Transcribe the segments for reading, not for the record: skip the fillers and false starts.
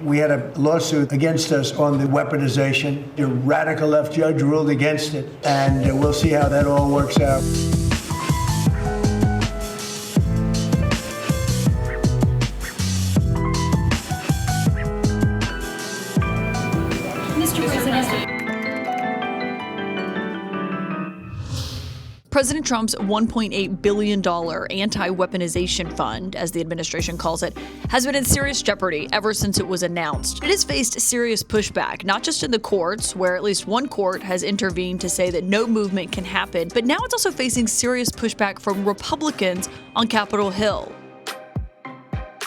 We had a lawsuit against us on the weaponization. The radical left judge ruled against it, and we'll see how that all works out. President Trump's $1.8 billion anti-weaponization fund, as the administration calls it, has been in serious jeopardy ever since it was announced. It has faced serious pushback, not just in the courts, where at least one court has intervened to say that no movement can happen, but now it's also facing serious pushback from Republicans on Capitol Hill.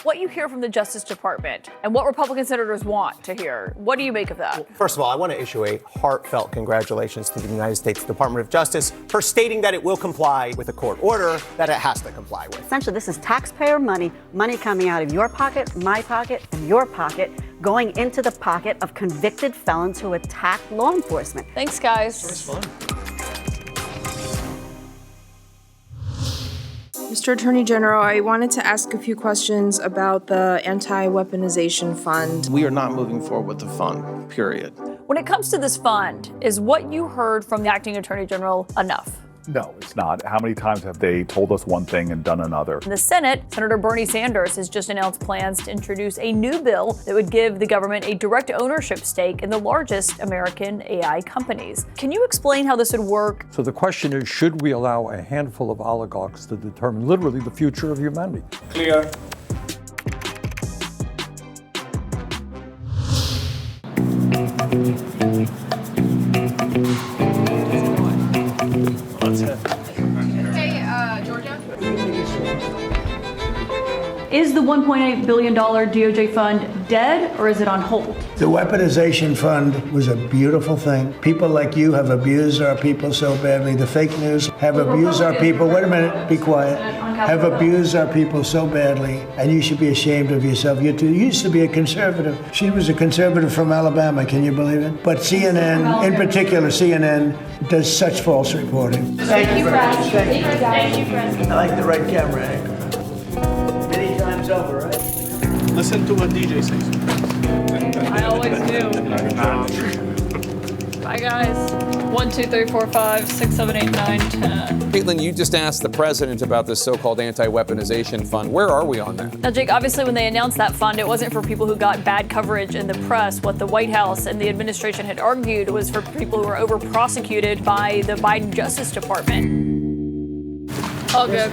What you hear from the Justice Department and what Republican senators want to hear, what do you make of that? Well, first of all, I want to issue a heartfelt congratulations to the United States Department of Justice for stating that it will comply with a court order that it has to comply with. Essentially, this is taxpayer money coming out of your pocket, my pocket, and your pocket, going into the pocket of convicted felons who attack law enforcement. Thanks, guys. It's fun. Mr. Attorney General, I wanted to ask a few questions about the anti-weaponization fund. We are not moving forward with the fund, period. When it comes to this fund, is what you heard from the acting Attorney General enough? No, it's not. How many times have they told us one thing and done another? In the Senate, Senator Bernie Sanders has just announced plans to introduce a new bill that would give the government a direct ownership stake in the largest American AI companies. Can you explain how this would work? So the question is, should we allow a handful of oligarchs to determine literally the future of humanity? Clear. Is the $1.8 billion DOJ fund dead or is it on hold? The weaponization fund was a beautiful thing. People like you have abused our people so badly. The fake news have abused our people. Wait a minute, be quiet. Have abused our people so badly, and you should be ashamed of yourself. You used to be a conservative. She was a conservative from Alabama, can you believe it? But CNN, in particular, CNN does such false reporting. Thank you, Fred. Thank you, Fred. I like the right camera angle. Many times over, right? Listen to what DJ says. I always do. Bye, guys. 1, 2, 3, 4, 5, 6, 7, 8, 9, 10. Caitlin, you just asked the president about this so-called anti-weaponization fund. Where are we on that? Now, Jake, obviously when they announced that fund, it wasn't for people who got bad coverage in the press. What the White House and the administration had argued was for people who were over-prosecuted by the Biden Justice Department. All good.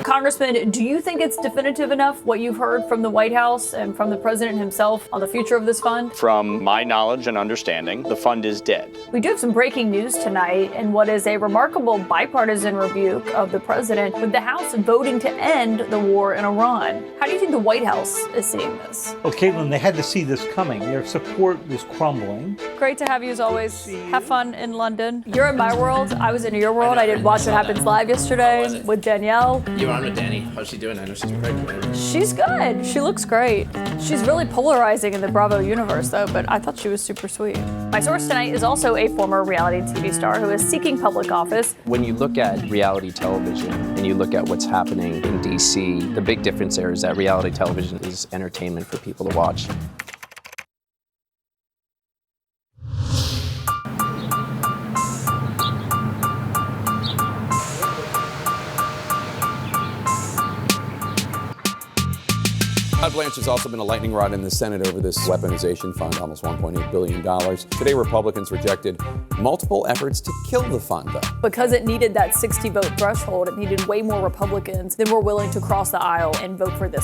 Congressman, do you think it's definitive enough what you've heard from the White House and from the president himself on the future of this fund? From my knowledge and understanding, the fund is dead. We do have some breaking news tonight in what is a remarkable bipartisan rebuke of the president, with the House voting to end the war in Iran. How do you think the White House is seeing this? Well, Caitlin, they had to see this coming. Their support is crumbling. Great to have you as always. Have fun in London. You're in my world. I was in your world. I did Watch What Happens Live yesterday with Danielle. You're on with Danny. How's she doing? I know she's pregnant. She's good. She looks great. She's really polarizing in the Bravo universe, though, but I thought she was super sweet. My source tonight is also a former reality TV star who is seeking public office. When you look at reality television and you look at what's happening in DC, the big difference there is that reality television is entertainment for people to watch. Todd Blanche has also been a lightning rod in the Senate over this weaponization fund, almost $1.8 billion. Today, Republicans rejected multiple efforts to kill the fund, though. Because it needed that 60-vote threshold, it needed way more Republicans than were willing to cross the aisle and vote for this.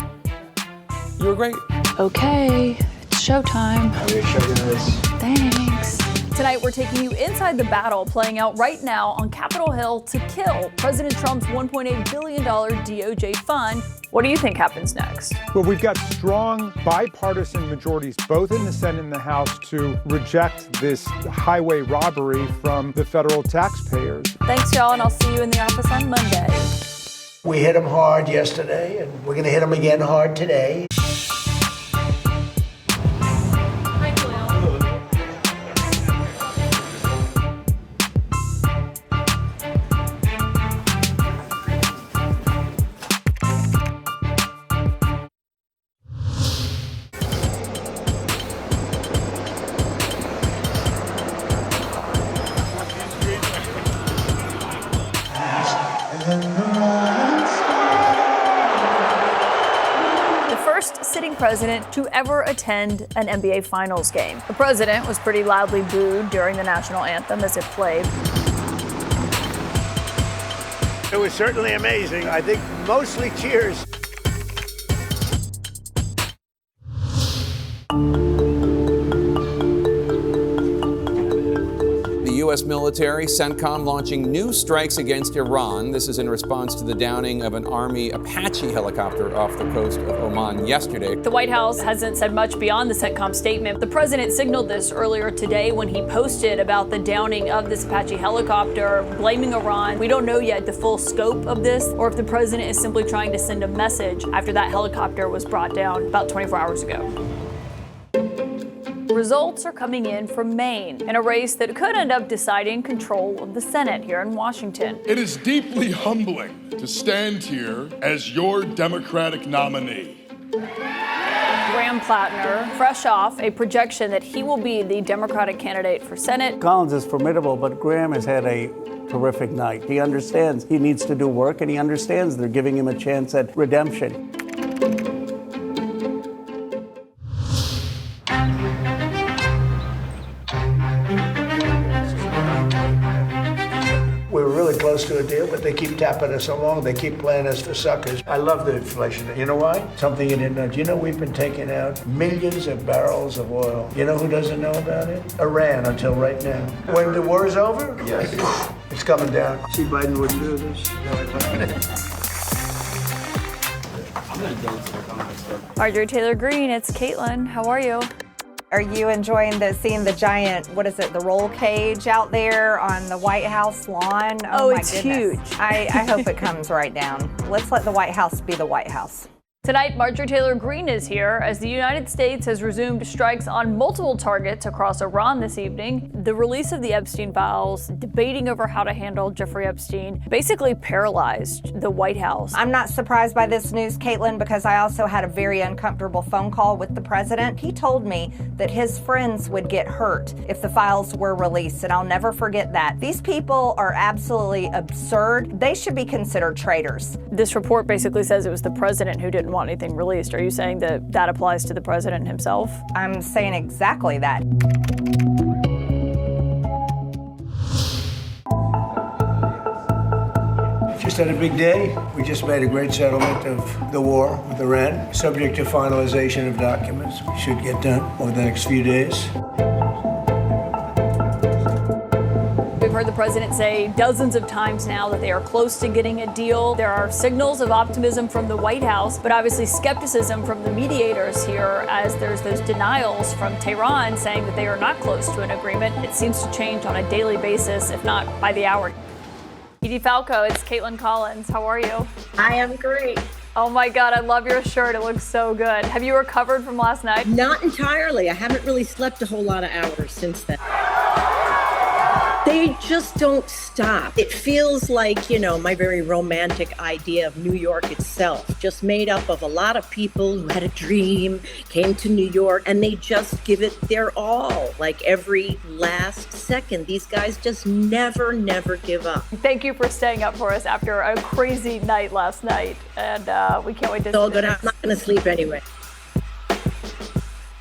You were great. Okay, it's showtime. I'm going to show you this. Thanks. Tonight, we're taking you inside the battle playing out right now on Capitol Hill to kill President Trump's $1.8 billion DOJ fund. What do you think happens next? Well, we've got strong bipartisan majorities, both in the Senate and the House, to reject this highway robbery from the federal taxpayers. Thanks, y'all, and I'll see you in the office on Monday. We hit them hard yesterday, and we're going to hit them again hard today. president to ever attend an NBA Finals game. The president was pretty loudly booed during the national anthem as it played. It was certainly amazing. I think mostly cheers. The U.S. military, CENTCOM, launching new strikes against Iran. This is in response to the downing of an Army Apache helicopter off the coast of Oman yesterday. The White House hasn't said much beyond the CENTCOM statement. The president signaled this earlier today when he posted about the downing of this Apache helicopter, blaming Iran. We don't know yet the full scope of this, or if the president is simply trying to send a message after that helicopter was brought down about 24 hours ago. Results are coming in from Maine in a race that could end up deciding control of the Senate here in Washington. It is deeply humbling to stand here as your Democratic nominee. Graham Plattner, fresh off a projection that he will be the Democratic candidate for Senate. Collins is formidable, but Graham has had a terrific night. He understands he needs to do work, and he understands they're giving him a chance at redemption. We were really close to a deal, but they keep tapping us along. They keep playing us for suckers. I love the inflation. You know why? Something you didn't know. Do you know we've been taking out millions of barrels of oil? You know who doesn't know about it? Iran, until right now. When the war is over, yes, it's coming down. See, Biden wouldn't do this. Marjorie Taylor Greene, it's Caitlin. How are you? Are you enjoying seeing the giant, the roll cage out there on the White House lawn? Oh, my it's goodness. huge. I hope it comes right down. Let's let the White House be the White House. Tonight, Marjorie Taylor Greene is here as the United States has resumed strikes on multiple targets across Iran this evening. The release of the Epstein files, debating over how to handle Jeffrey Epstein, basically paralyzed the White House. I'm not surprised by this news, Caitlin, because I also had a very uncomfortable phone call with the president. He told me that his friends would get hurt if the files were released, and I'll never forget that. These people are absolutely absurd. They should be considered traitors. This report basically says it was the president who didn't want anything released. Are you saying that that applies to the president himself? I'm saying exactly that. Just had a big day. We just made a great settlement of the war with Iran, subject to finalization of documents. We should get done over the next few days. We've heard the president say dozens of times now that they are close to getting a deal. There are signals of optimism from the White House, but obviously skepticism from the mediators here as there's those denials from Tehran saying that they are not close to an agreement. It seems to change on a daily basis, if not by the hour. Edie Falco, it's Caitlin Collins. How are you? I am great. Oh my God, I love your shirt. It looks so good. Have you recovered from last night? Not entirely. I haven't really slept a whole lot of hours since then. They just don't stop. It feels like, my very romantic idea of New York itself, just made up of a lot of people who had a dream, came to New York, and they just give it their all, like every last second. These guys just never give up. Thank you for staying up for us after a crazy night last night, and we can't wait to... It's all good. I'm not going to sleep anyway.